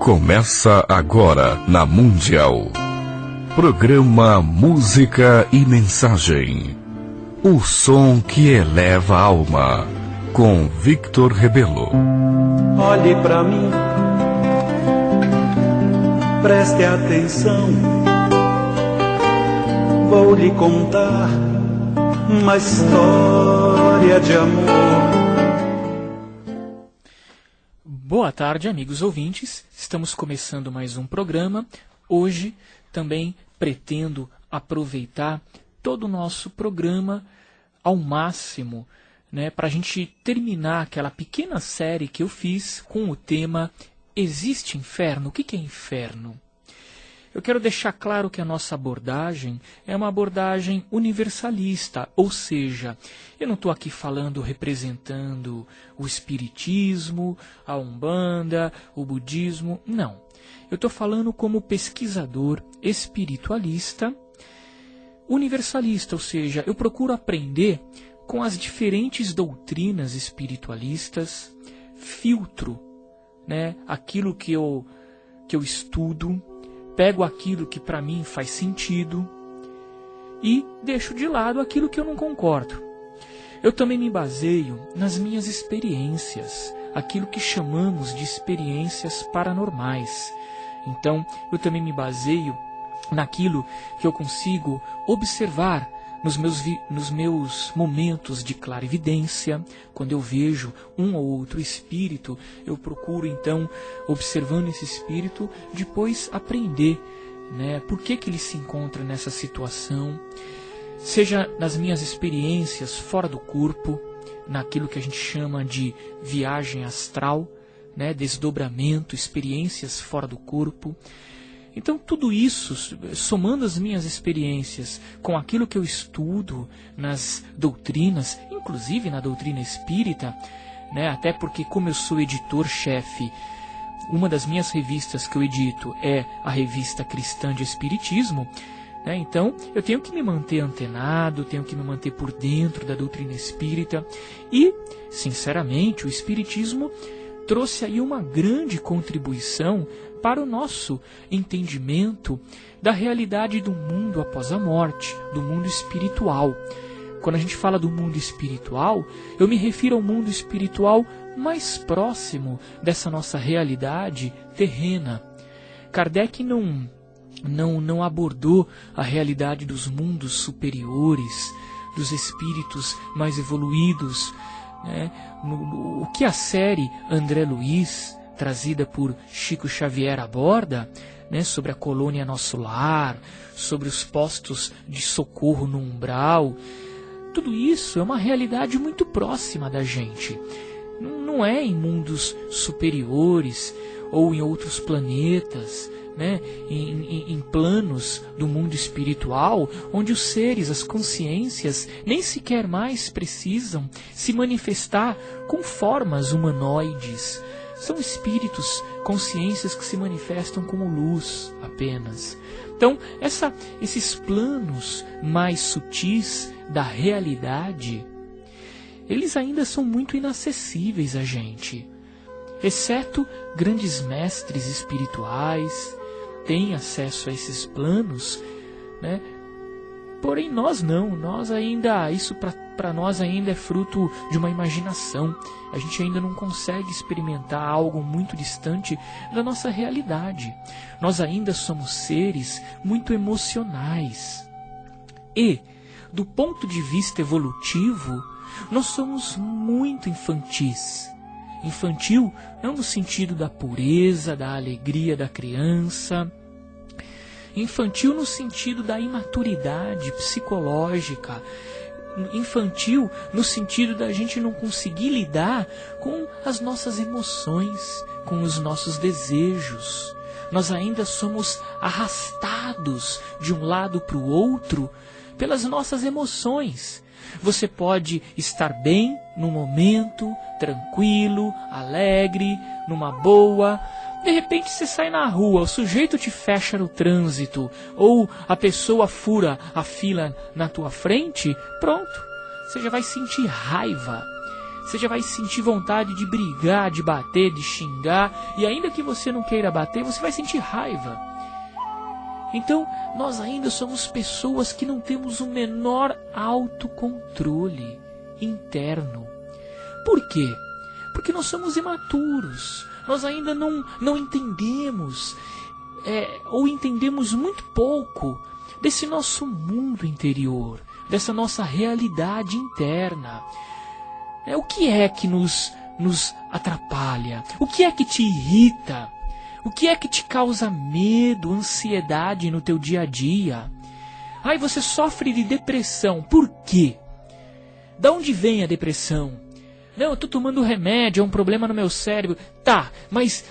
Começa agora na Mundial. Programa Música e Mensagem. O som que eleva a alma. Com Victor Rebelo. Olhe pra mim, preste atenção. Vou lhe contar uma história de amor. Boa tarde, amigos ouvintes. Estamos começando mais um programa. Hoje também pretendo aproveitar todo o nosso programa ao máximo, para a gente terminar aquela pequena série que eu fiz com o tema Existe Inferno? O que é inferno? Eu quero deixar claro que a nossa abordagem é uma abordagem universalista, ou seja, eu não estou aqui falando representando o espiritismo, a umbanda, o budismo, não. Eu estou falando como pesquisador espiritualista universalista, ou seja, eu procuro aprender com as diferentes doutrinas espiritualistas, filtro, aquilo que eu estudo, pego aquilo que para mim faz sentido e deixo de lado aquilo que eu não concordo. Eu também me baseio nas minhas experiências, aquilo que chamamos de experiências paranormais. Então, eu também me baseio naquilo que eu consigo observar nos meus momentos de clarividência. Quando eu vejo um ou outro espírito, eu procuro então, observando esse espírito, depois aprender, por que ele se encontra nessa situação, seja nas minhas experiências fora do corpo, naquilo que a gente chama de viagem astral, desdobramento, experiências fora do corpo. Então, tudo isso, somando as minhas experiências com aquilo que eu estudo nas doutrinas, inclusive na doutrina espírita, até porque, como eu sou editor-chefe, uma das minhas revistas que eu edito é a Revista Cristã de Espiritismo, então eu tenho que me manter antenado, tenho que me manter por dentro da doutrina espírita e, sinceramente, o espiritismo trouxe aí uma grande contribuição para o nosso entendimento da realidade do mundo após a morte, do mundo espiritual. Quando a gente fala do mundo espiritual, eu me refiro ao mundo espiritual mais próximo dessa nossa realidade terrena. Kardec não abordou a realidade dos mundos superiores, dos espíritos mais evoluídos. O que a série André Luiz, trazida por Chico Xavier, aborda, sobre a colônia Nosso Lar, sobre os postos de socorro no umbral, tudo isso é uma realidade muito próxima da gente. Não é em mundos superiores ou em outros planetas, em planos do mundo espiritual, onde os seres, as consciências, nem sequer mais precisam se manifestar com formas humanoides. São espíritos, consciências que se manifestam como luz apenas. Então, esses planos mais sutis da realidade, eles ainda são muito inacessíveis a gente. Exceto grandes mestres espirituais têm acesso a esses planos, Porém nós não, isso para nós ainda é fruto de uma imaginação. A gente ainda não consegue experimentar algo muito distante da nossa realidade. Nós ainda somos seres muito emocionais. E, do ponto de vista evolutivo, nós somos muito infantis. Infantil não no sentido da pureza, da alegria da criança. Infantil no sentido da imaturidade psicológica. Infantil no sentido da gente não conseguir lidar com as nossas emoções, com os nossos desejos. Nós ainda somos arrastados de um lado para o outro pelas nossas emoções. Você pode estar bem num momento, tranquilo, alegre, numa boa. De repente você sai na rua, o sujeito te fecha no trânsito, ou a pessoa fura a fila na tua frente, pronto, você já vai sentir raiva. você já vai sentir vontade de brigar, de bater, de xingar, e ainda que você não queira bater, você vai sentir raiva. Então, nós ainda somos pessoas que não temos o menor autocontrole interno. Por quê? Porque nós somos imaturos, nós ainda não entendemos, ou entendemos muito pouco desse nosso mundo interior, dessa nossa realidade interna. O que é que nos atrapalha? O que é que te irrita? O que é que te causa medo, ansiedade no teu dia a dia? Ai, você sofre de depressão. Por quê? Da onde vem a depressão? Não, eu estou tomando remédio, é um problema no meu cérebro. Tá, mas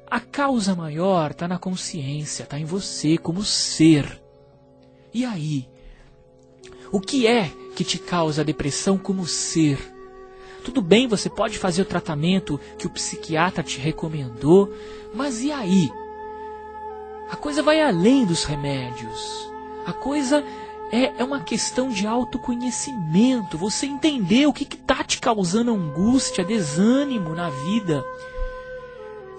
a causa maior está na consciência, está em você como ser. E aí? O que é que te causa a depressão como ser? Tudo bem, você pode fazer o tratamento que o psiquiatra te recomendou, mas e aí? A coisa vai além dos remédios. A coisa é uma questão de autoconhecimento. Você entender o que está te causando angústia, desânimo na vida.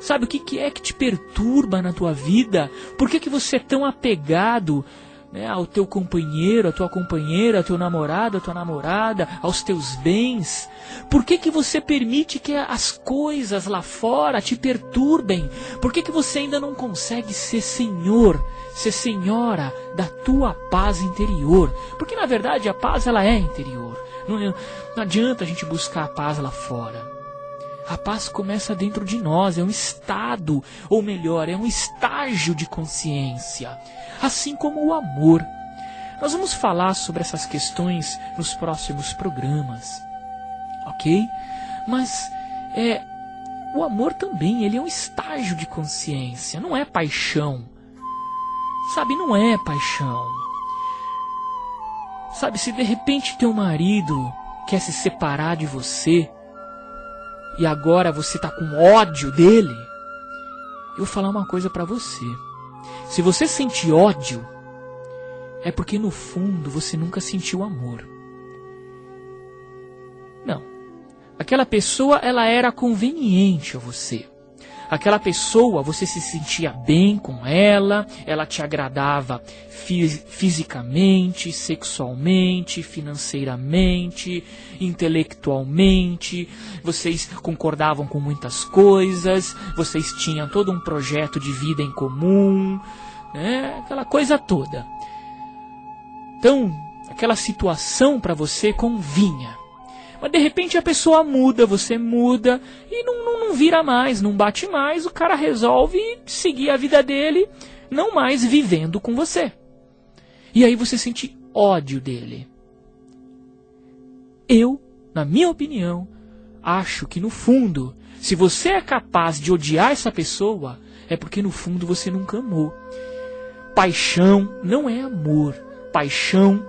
Sabe, o que é que te perturba na tua vida? Por que você é tão apegado, né, ao teu companheiro, à tua companheira, ao teu namorado, à tua namorada, aos teus bens? Por que você permite que as coisas lá fora te perturbem? Por que você ainda não consegue ser senhor, ser senhora da tua paz interior? Porque na verdade a paz ela é interior. Não adianta a gente buscar a paz lá fora. A paz começa dentro de nós, é um estado, ou melhor, é um estágio de consciência. Assim como o amor. Nós vamos falar sobre essas questões nos próximos programas, ok? Mas o amor também, ele é um estágio de consciência, não é paixão. Sabe, não é paixão. Sabe, se de repente teu marido quer se separar de você, e agora você está com ódio dele, eu vou falar uma coisa para você. Se você sente ódio, é porque no fundo você nunca sentiu amor. Não. Aquela pessoa, ela era conveniente a você. Aquela pessoa, você se sentia bem com ela te agradava fisicamente, sexualmente, financeiramente, intelectualmente, vocês concordavam com muitas coisas, vocês tinham todo um projeto de vida em comum, né? Aquela coisa toda. Então, aquela situação para você convinha. Mas de repente a pessoa muda, você muda e não vira mais, não bate mais, o cara resolve seguir a vida dele, não mais vivendo com você. E aí você sente ódio dele. Eu, na minha opinião, acho que no fundo, se você é capaz de odiar essa pessoa, é porque no fundo você nunca amou. Paixão não é amor. Paixão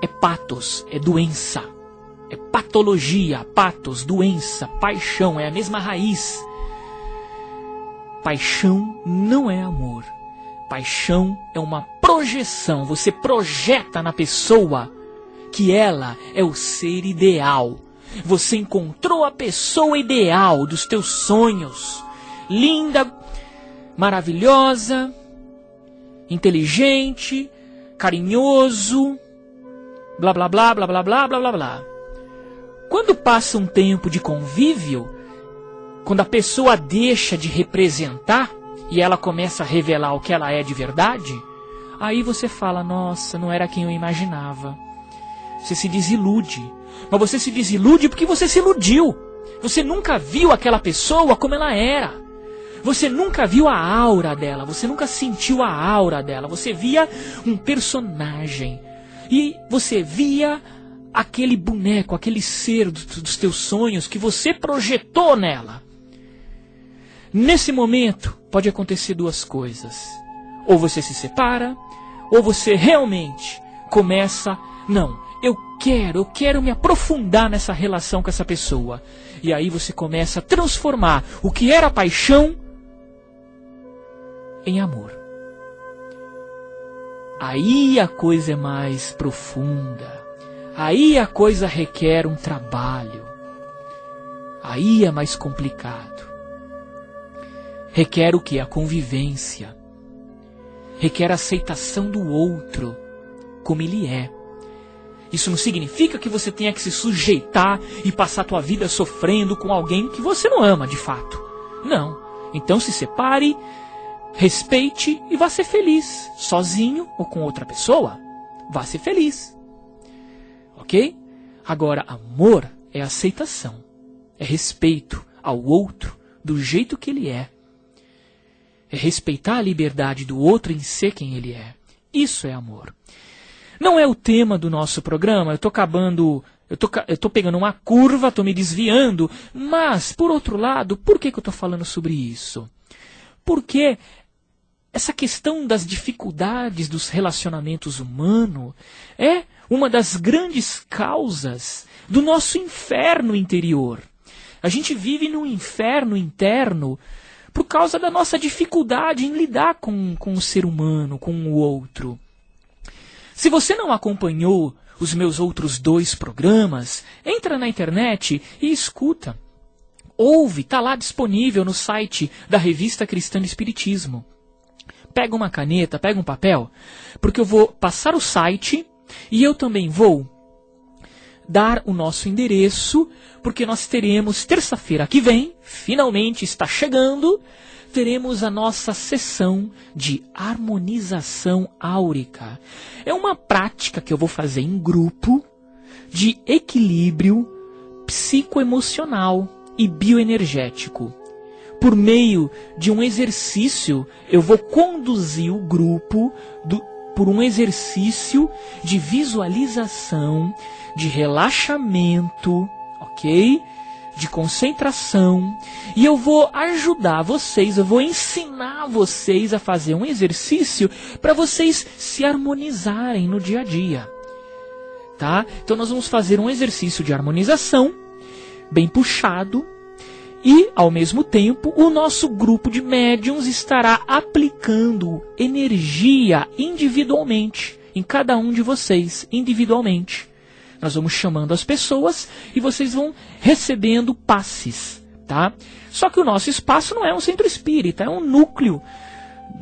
é pathos, é doença. É patologia, pathos, doença, paixão, é a mesma raiz. Paixão não é amor. Paixão é uma projeção. Você projeta na pessoa que ela é o ser ideal. Você encontrou a pessoa ideal dos teus sonhos. Linda, maravilhosa, inteligente, carinhoso, blá blá blá blá blá blá blá blá blá. Quando passa um tempo de convívio, quando a pessoa deixa de representar e ela começa a revelar o que ela é de verdade, aí você fala, nossa, não era quem eu imaginava. Você se desilude. Mas você se desilude porque você se iludiu. Você nunca viu aquela pessoa como ela era. Você nunca viu a aura dela, você nunca sentiu a aura dela. Você via um personagem e você via aquele boneco, aquele ser dos teus sonhos que você projetou nela. Nesse momento, pode acontecer duas coisas. Ou você se separa, ou você realmente começa, não, eu quero me aprofundar nessa relação com essa pessoa. E aí você começa a transformar o que era paixão em amor. Aí a coisa é mais profunda. Aí a coisa requer um trabalho. Aí é mais complicado. Requer o quê? A convivência. Requer a aceitação do outro, como ele é. Isso não significa que você tenha que se sujeitar e passar a tua vida sofrendo com alguém que você não ama, de fato. Não. Então se separe, respeite e vá ser feliz. Sozinho ou com outra pessoa, vá ser feliz. Ok? Agora, amor é aceitação. É respeito ao outro do jeito que ele é. É respeitar a liberdade do outro em ser quem ele é. Isso é amor. Não é o tema do nosso programa, eu tô pegando uma curva, tô me desviando, mas, por outro lado, por que eu tô falando sobre isso? Porque essa questão das dificuldades dos relacionamentos humanos é uma das grandes causas do nosso inferno interior. A gente vive num inferno interno por causa da nossa dificuldade em lidar com o ser humano, com o outro. Se você não acompanhou os meus outros 2 programas, entra na internet e escuta. Ouve, está lá disponível no site da Revista Cristã do Espiritismo. Pega uma caneta, pega um papel, porque eu vou passar o site e eu também vou dar o nosso endereço, porque nós teremos terça-feira que vem, finalmente está chegando, teremos a nossa sessão de harmonização áurica. É uma prática que eu vou fazer em grupo de equilíbrio psicoemocional e bioenergético. Por meio de um exercício, eu vou conduzir o grupo por um exercício de visualização, de relaxamento, ok? De concentração. E eu vou ajudar vocês, eu vou ensinar vocês a fazer um exercício para vocês se harmonizarem no dia a dia. Tá? Então nós vamos fazer um exercício de harmonização, bem puxado, e, ao mesmo tempo, o nosso grupo de médiuns estará aplicando energia individualmente, em cada um de vocês, individualmente. Nós vamos chamando as pessoas e vocês vão recebendo passes, tá? Só que o nosso espaço não é um centro espírita, é um núcleo,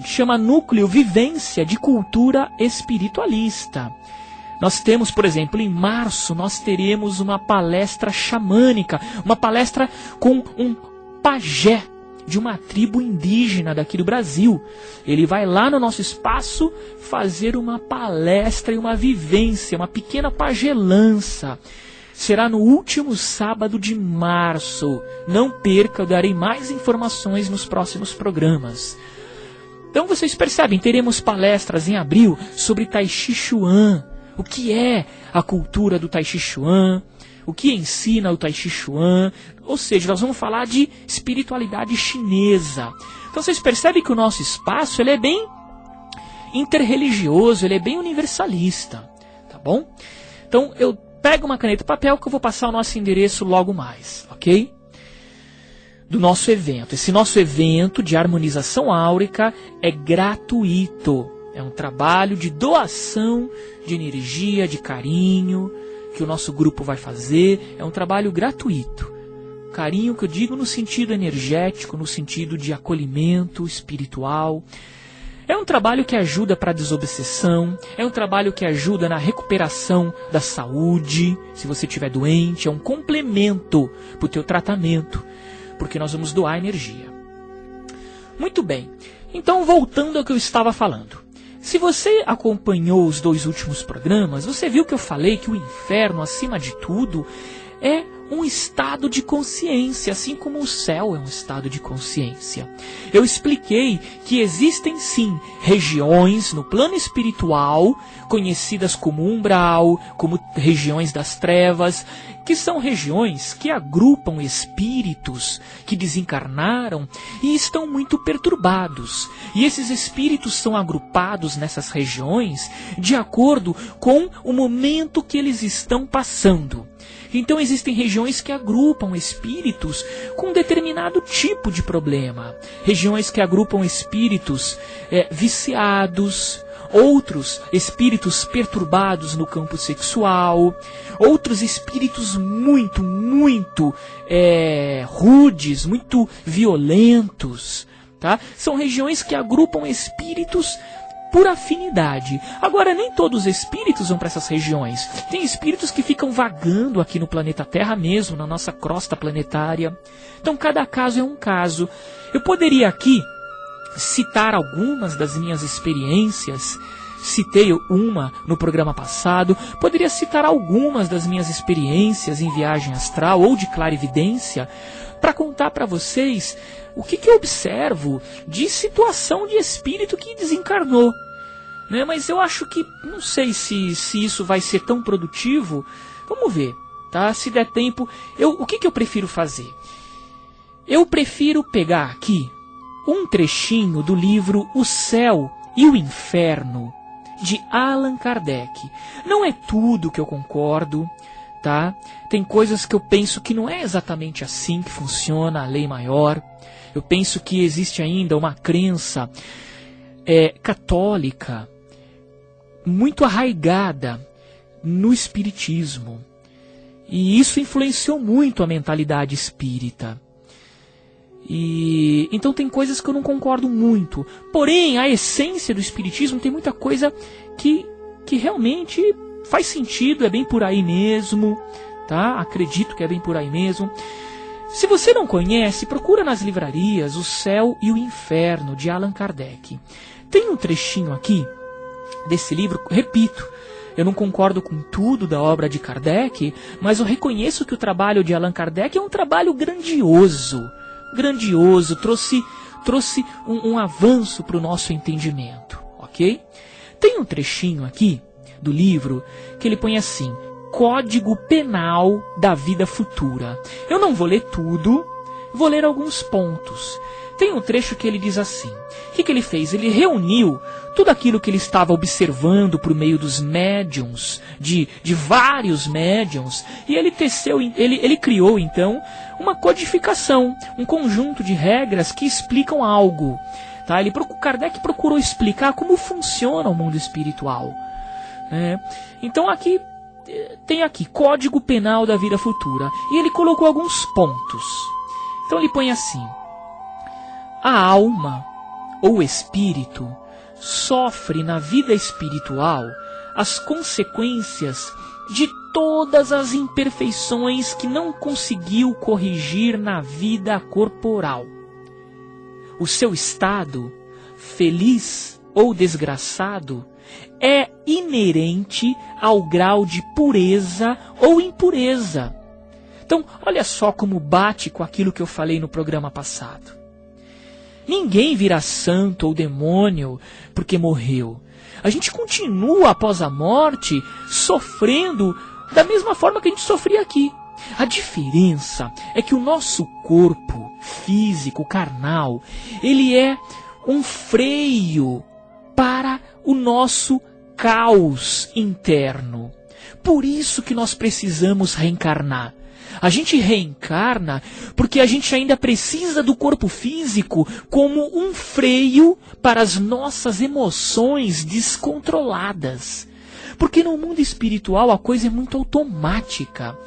chama Núcleo Vivência de Cultura Espiritualista. Nós temos, por exemplo, em março, nós teremos uma palestra xamânica, uma palestra com um pajé de uma tribo indígena daqui do Brasil. Ele vai lá no nosso espaço fazer uma palestra e uma vivência, uma pequena pagelança. Será no último sábado de março. Não perca, eu darei mais informações nos próximos programas. Então vocês percebem, teremos palestras em abril sobre Tai Chi Chuan. O que é a cultura do Tai Chi Chuan? O que ensina o Tai Chi Chuan? Ou seja, nós vamos falar de espiritualidade chinesa. Então vocês percebem que o nosso espaço ele é bem interreligioso, ele é bem universalista. Tá bom? Então eu pego uma caneta e papel que eu vou passar o nosso endereço logo mais, ok? Do nosso evento. Esse nosso evento de harmonização áurica é gratuito. É um trabalho de doação de energia, de carinho, que o nosso grupo vai fazer. É um trabalho gratuito. Carinho que eu digo no sentido energético, no sentido de acolhimento espiritual. É um trabalho que ajuda para a desobsessão. É um trabalho que ajuda na recuperação da saúde. Se você estiver doente, é um complemento para o teu tratamento. Porque nós vamos doar energia. Muito bem. Então, voltando ao que eu estava falando. Se você acompanhou os 2 últimos programas, você viu que eu falei que o inferno, acima de tudo, é um estado de consciência, assim como o céu é um estado de consciência. Eu expliquei que existem sim regiões no plano espiritual, conhecidas como umbral, como regiões das trevas, que são regiões que agrupam espíritos que desencarnaram e estão muito perturbados. E esses espíritos são agrupados nessas regiões de acordo com o momento que eles estão passando. Então existem regiões que agrupam espíritos com determinado tipo de problema. Regiões que agrupam espíritos viciados, outros espíritos perturbados no campo sexual, outros espíritos muito rudes, muito violentos, tá? São regiões que agrupam espíritos por afinidade. Agora, nem todos os espíritos vão para essas regiões. Tem espíritos que ficam vagando aqui no planeta Terra mesmo, na nossa crosta planetária. Então, cada caso é um caso. Eu poderia aqui citar algumas das minhas experiências. Citei uma no programa passado. Poderia citar algumas das minhas experiências em viagem astral ou de clarividência para contar para vocês o que eu observo de situação de espírito que desencarnou. Né? Mas eu acho que, não sei se isso vai ser tão produtivo. Vamos ver, tá? Se der tempo, o que eu prefiro fazer? Eu prefiro pegar aqui um trechinho do livro O Céu e o Inferno, de Allan Kardec. Não é tudo que eu concordo, tá? Tem coisas que eu penso que não é exatamente assim que funciona a lei maior. Eu penso que existe ainda uma crença católica muito arraigada no espiritismo. E isso influenciou muito a mentalidade espírita. Então tem coisas que eu não concordo muito. Porém, a essência do espiritismo tem muita coisa que realmente faz sentido, é bem por aí mesmo, tá? Acredito que é bem por aí mesmo. Se você não conhece, procura nas livrarias O Céu e o Inferno, de Allan Kardec. Tem um trechinho aqui desse livro, repito, eu não concordo com tudo da obra de Kardec, mas eu reconheço que o trabalho de Allan Kardec é um trabalho grandioso, trouxe um avanço para o nosso entendimento, ok? Tem um trechinho aqui do livro que ele põe assim: Código Penal da Vida Futura. Eu não vou ler tudo, vou ler alguns pontos. Tem um trecho que ele diz assim: o que ele fez? Ele reuniu tudo aquilo que ele estava observando por meio dos médiuns, de vários médiuns, e ele criou então uma codificação, um conjunto de regras que explicam algo. Tá? Kardec procurou explicar como funciona o mundo espiritual. Né? Então tem aqui, Código Penal da Vida Futura. E ele colocou alguns pontos. Então ele põe assim: a alma ou espírito sofre na vida espiritual as consequências de todas as imperfeições que não conseguiu corrigir na vida corporal. O seu estado, feliz ou desgraçado, é inerente ao grau de pureza ou impureza. Então, olha só como bate com aquilo que eu falei no programa passado. Ninguém vira santo ou demônio porque morreu. A gente continua após a morte sofrendo da mesma forma que a gente sofria aqui. A diferença é que o nosso corpo físico, carnal, ele é um freio para o nosso caos interno. Por isso que nós precisamos reencarnar. A gente reencarna porque a gente ainda precisa do corpo físico como um freio para as nossas emoções descontroladas. Porque no mundo espiritual a coisa é muito automática.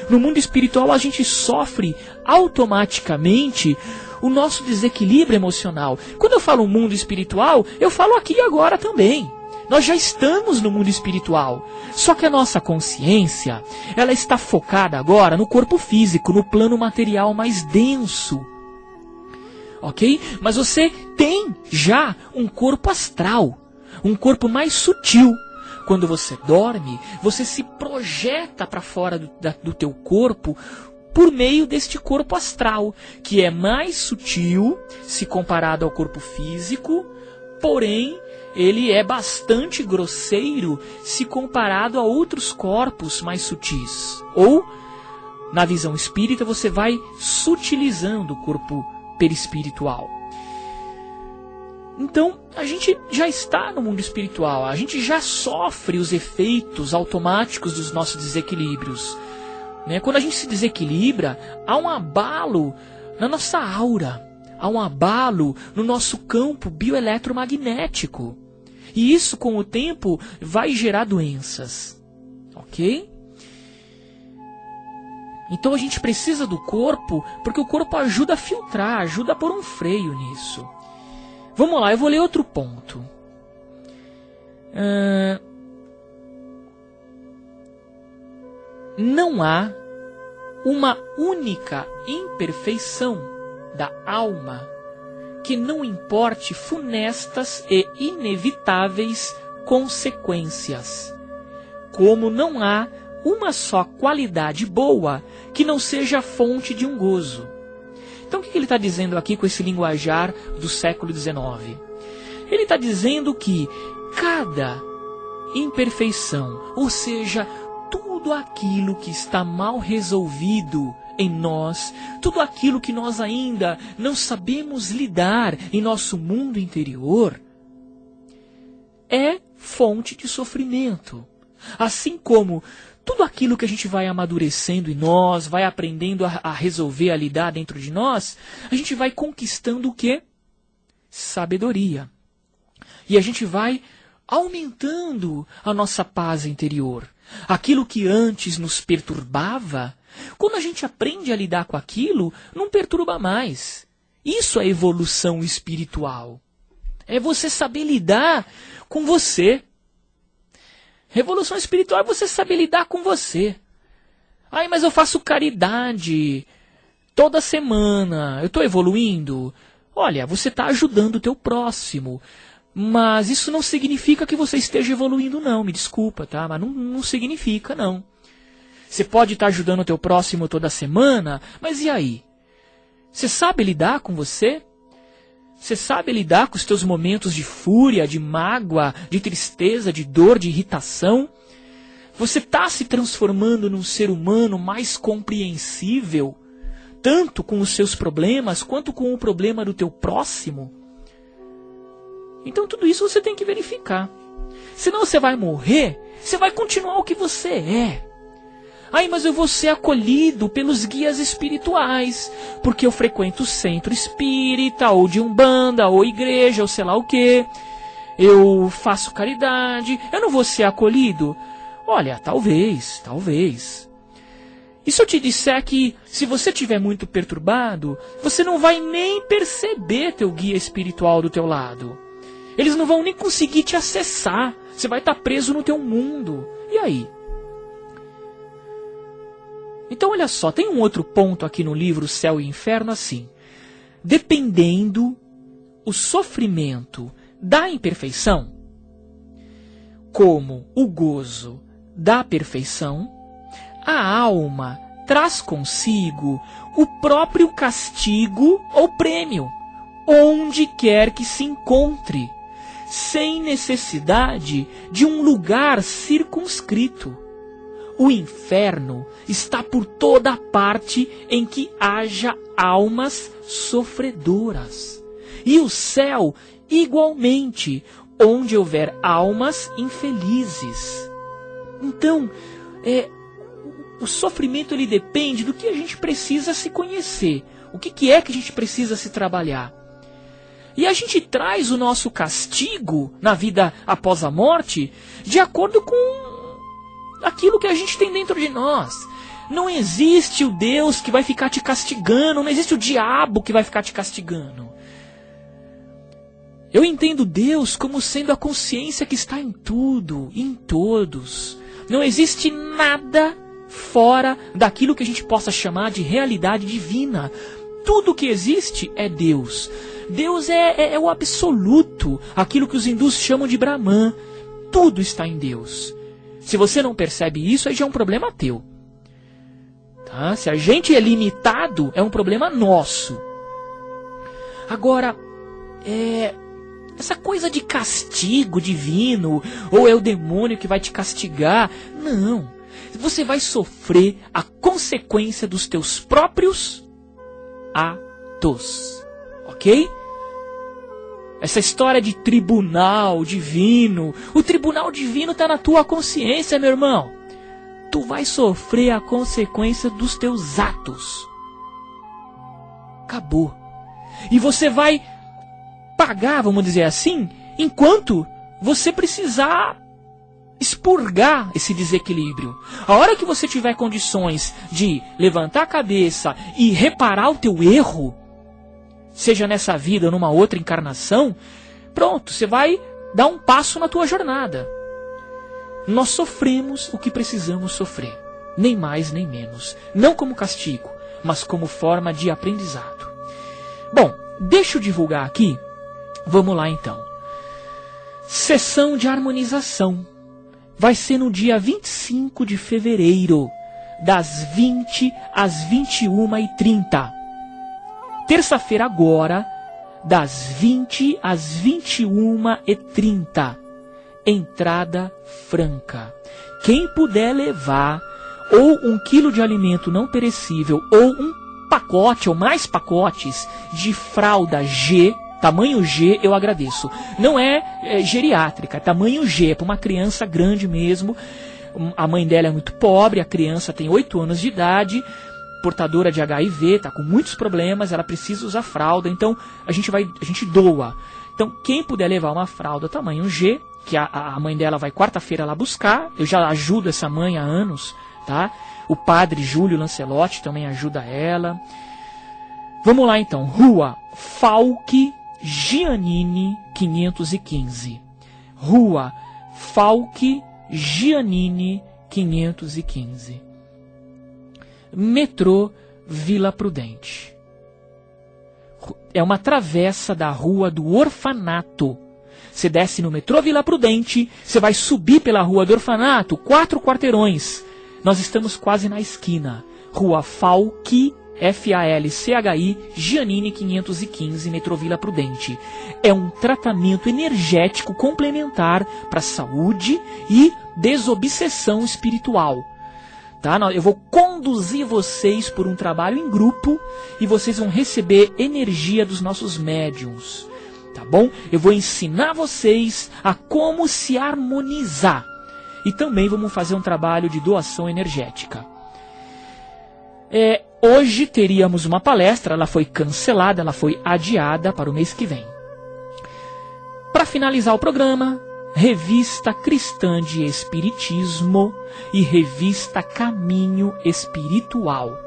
No mundo espiritual a gente sofre automaticamente o nosso desequilíbrio emocional. Quando eu falo mundo espiritual, eu falo aqui e agora também. Nós já estamos no mundo espiritual. Só que a nossa consciência, ela está focada agora no corpo físico, no plano material mais denso. Ok? Mas você tem já um corpo astral, um corpo mais sutil. Quando você dorme, você se projeta para fora do teu corpo por meio deste corpo astral, que é mais sutil se comparado ao corpo físico, porém ele é bastante grosseiro se comparado a outros corpos mais sutis. Ou, na visão espírita, você vai sutilizando o corpo perispiritual. Então, a gente já está no mundo espiritual, a gente já sofre os efeitos automáticos dos nossos desequilíbrios. Né? Quando a gente se desequilibra, há um abalo na nossa aura, há um abalo no nosso campo bioeletromagnético. E isso, com o tempo, vai gerar doenças. Ok? Então a gente precisa do corpo, porque o corpo ajuda a filtrar, ajuda a pôr um freio nisso. Vamos lá, eu vou ler outro ponto. Não há uma única imperfeição da alma que não importe funestas e inevitáveis consequências, como não há uma só qualidade boa que não seja fonte de um gozo. Então o que ele está dizendo aqui com esse linguajar do século XIX? Ele está dizendo que cada imperfeição, ou seja, tudo aquilo que está mal resolvido em nós, tudo aquilo que nós ainda não sabemos lidar em nosso mundo interior, é fonte de sofrimento. Assim como tudo aquilo que a gente vai amadurecendo em nós, vai aprendendo a resolver, a lidar dentro de nós, a gente vai conquistando o quê? Sabedoria. E a gente vai aumentando a nossa paz interior. Aquilo que antes nos perturbava, quando a gente aprende a lidar com aquilo, não perturba mais. Isso é evolução espiritual. É você saber lidar com você. Revolução espiritual é você saber lidar com você. Ai, mas eu faço caridade toda semana. Eu estou evoluindo? Olha, você está ajudando o teu próximo. Mas isso não significa que você esteja evoluindo, não. Me desculpa, tá? Mas não significa, não. Você pode estar ajudando o teu próximo toda semana, mas e aí? Você sabe lidar com você? Você sabe lidar com os teus momentos de fúria, de mágoa, de tristeza, de dor, de irritação? Você está se transformando num ser humano mais compreensível, tanto com os seus problemas, quanto com o problema do teu próximo? Então tudo isso você tem que verificar. Senão você vai morrer, você vai continuar o que você é. Ai, mas eu vou ser acolhido pelos guias espirituais, porque eu frequento o centro espírita, ou de umbanda, ou igreja, ou sei lá o quê. Eu faço caridade, eu não vou ser acolhido? Olha, talvez. E se eu te disser que, se você estiver muito perturbado, você não vai nem perceber teu guia espiritual do teu lado. Eles não vão nem conseguir te acessar. Você vai estar preso no teu mundo. E aí? Então olha só, tem um outro ponto aqui no livro Céu e Inferno assim. Dependendo o sofrimento da imperfeição, como o gozo da perfeição, a alma traz consigo o próprio castigo ou prêmio, onde quer que se encontre, sem necessidade de um lugar circunscrito. O inferno está por toda parte em que haja almas sofredoras. E o céu, igualmente, onde houver almas infelizes. Então, o sofrimento ele depende do que a gente precisa se conhecer. O que é que a gente precisa se trabalhar? E a gente traz o nosso castigo na vida após a morte de acordo com aquilo que a gente tem dentro de nós. Não existe o Deus que vai ficar te castigando, não existe o diabo que vai ficar te castigando. Eu entendo Deus como sendo a consciência que está em tudo, em todos. Não existe nada fora daquilo que a gente possa chamar de realidade divina. Tudo que existe é Deus. Deus é o absoluto, aquilo que os hindus chamam de Brahman. Tudo está em Deus. Se você não percebe isso, aí já é um problema teu. Tá? Se a gente é limitado, é um problema nosso. Agora, essa coisa de castigo divino, ou é o demônio que vai te castigar, não. Você vai sofrer a consequência dos teus próprios atos. Ok? Essa história de tribunal divino, o tribunal divino está na tua consciência, meu irmão. Tu vai sofrer a consequência dos teus atos. Acabou. E você vai pagar, vamos dizer assim, enquanto você precisar expurgar esse desequilíbrio. A hora que você tiver condições de levantar a cabeça e reparar o teu erro, seja nessa vida ou numa outra encarnação, pronto, você vai dar um passo na tua jornada. Nós sofremos o que precisamos sofrer, nem mais nem menos, não como castigo, mas como forma de aprendizado. Bom, deixa eu divulgar aqui, vamos lá então. Sessão de harmonização vai ser no dia 25 de fevereiro, das 20 às 21h30. Terça-feira agora, das 20 às 21h30. Entrada franca. Quem puder levar ou 1 quilo de alimento não perecível ou um pacote ou mais pacotes de fralda G, tamanho G, eu agradeço. Não é geriátrica, é tamanho G, é para uma criança grande mesmo. A mãe dela é muito pobre, a criança tem 8 anos de idade, portadora de HIV, está com muitos problemas, ela precisa usar fralda, então a gente doa. Então quem puder levar uma fralda tamanho G, que a mãe dela vai quarta-feira lá buscar, eu já ajudo essa mãe há anos, tá? O padre Júlio Lancelotti também ajuda ela. Vamos lá então, Rua Falque Giannini 515. Rua Falque Giannini 515. Metrô Vila Prudente. É uma travessa da Rua do Orfanato. Você desce no metrô Vila Prudente, você vai subir pela Rua do Orfanato, 4 quarteirões. Nós estamos quase na esquina. Rua Falchi, F-A-L-C-H-I, Giannini 515, metrô Vila Prudente. É um tratamento energético complementar para saúde e desobsessão espiritual. Tá? Eu vou conduzir vocês por um trabalho em grupo e vocês vão receber energia dos nossos médiuns. Tá bom? Eu vou ensinar vocês a como se harmonizar. E também vamos fazer um trabalho de doação energética. Hoje teríamos uma palestra, ela foi cancelada, ela foi adiada para o mês que vem. Para finalizar o programa, Revista Cristã de Espiritismo e Revista Caminho Espiritual.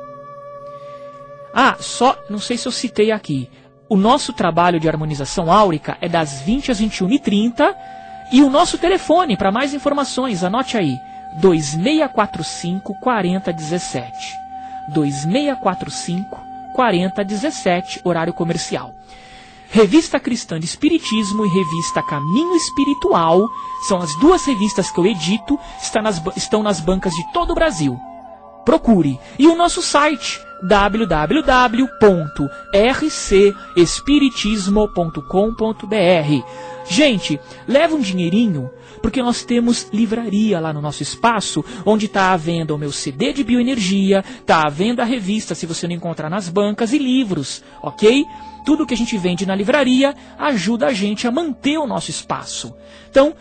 Não sei se eu citei aqui. O nosso trabalho de harmonização áurica é das 20 às 21h30 e o nosso telefone, para mais informações, anote aí, 2645-4017. 2645-4017, horário comercial. Revista Cristã de Espiritismo e Revista Caminho Espiritual são as 2 revistas que eu edito, estão nas bancas de todo o Brasil. Procure. E o nosso site, www.rcespiritismo.com.br. Gente, leva um dinheirinho, porque nós temos livraria lá no nosso espaço, onde está à venda o meu CD de bioenergia, está à venda a revista, se você não encontrar nas bancas, e livros, ok? Tudo que a gente vende na livraria ajuda a gente a manter o nosso espaço. Então,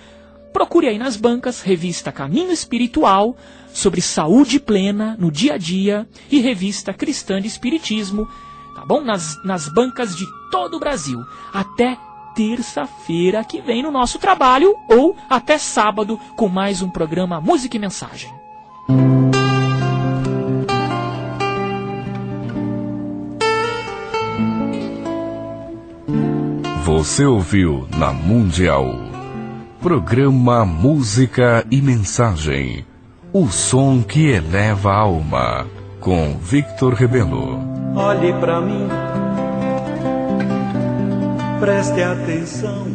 procure aí nas bancas, revista Caminho Espiritual, sobre saúde plena no dia a dia, e revista Cristã de Espiritismo, tá bom? Nas bancas de todo o Brasil. Até terça-feira que vem no nosso trabalho, ou até sábado com mais um programa Música e Mensagem. Você ouviu na Mundial, programa Música e Mensagem, o som que eleva a alma, com Victor Rebelo. Olhe pra mim, preste atenção,